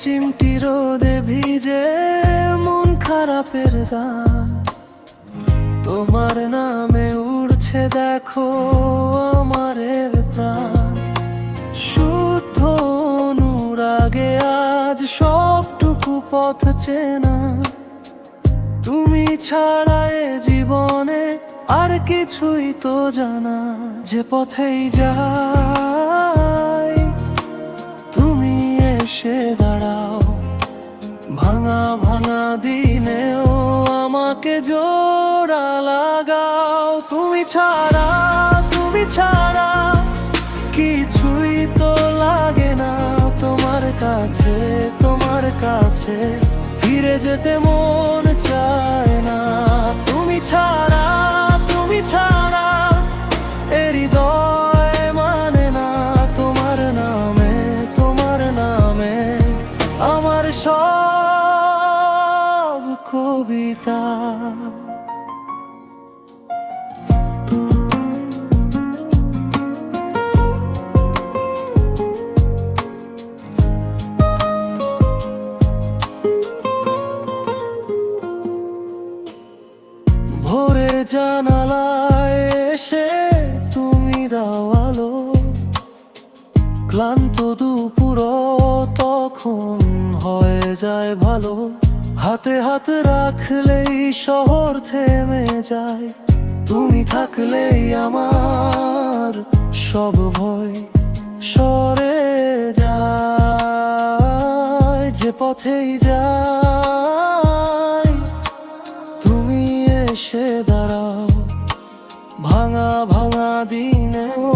চিমটি রোদে ভিজে মন খারাপের গান, তোমার নামে উড়ছে দেখো আমার প্রাণ। শুদ্ধ অনুরাগে আজ সবটুকু পথ চেনা, তুমি ছাড়া এ জীবনে আর কিছুই তো জানা। যে পথেই যাই তুমি এসে দাঁড়াও, ভাঙা ভাঙা দিনেও আমাকে জোড়া লাগাও। তুমি ছাড়া কিছুই তো লাগে না, তোমার কাছে ফিরে যেতে মন চায় না। তুমি ছাড়া এ হৃদয় মানে না, তোমার নামে আমার সব কবিতা। ভোরের জানালায় এসে তুমি দাও আলো, ক্লান্ত দুপুর তখন হয়ে যায় ভালো। হাতে হাত রাখলেই শহর থেমে যায়, তুমি থাকলেই আমার সব ভয় সরে যায়। যে পথেই যাই তুমি এসে দাঁড়াও, ভাঙা ভাঙা দিনেও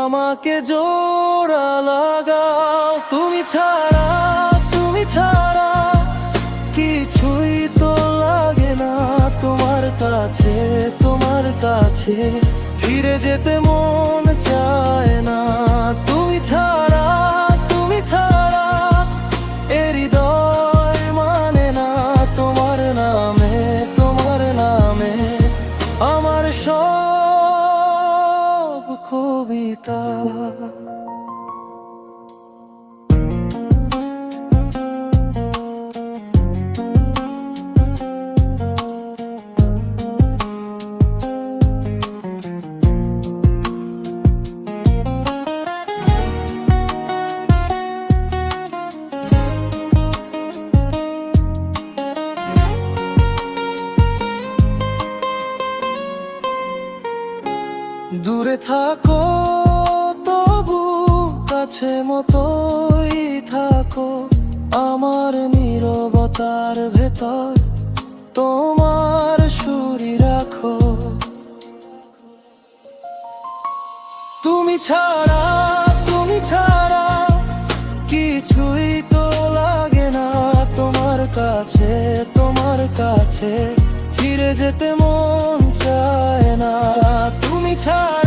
আমাকে জোড়া লাগাও। তুমি ছাড়া কিছুই তো লাগে না, তোমার কাছে ফিরে যেতে মন চায় না। তুমি ছাড়া এ হৃদয় মানে না, তোমার নামে আমার সব কবিতা। দূরে থাকো তবু কাছে মতোই থাকো, আমার নীরবতার ভেতর তোমার সুরি রাখো। তুমি ছাড়া কিছুই তো লাগে না, তোমার কাছে ফিরে যেতে মন চায় না। তুমি ছাড়া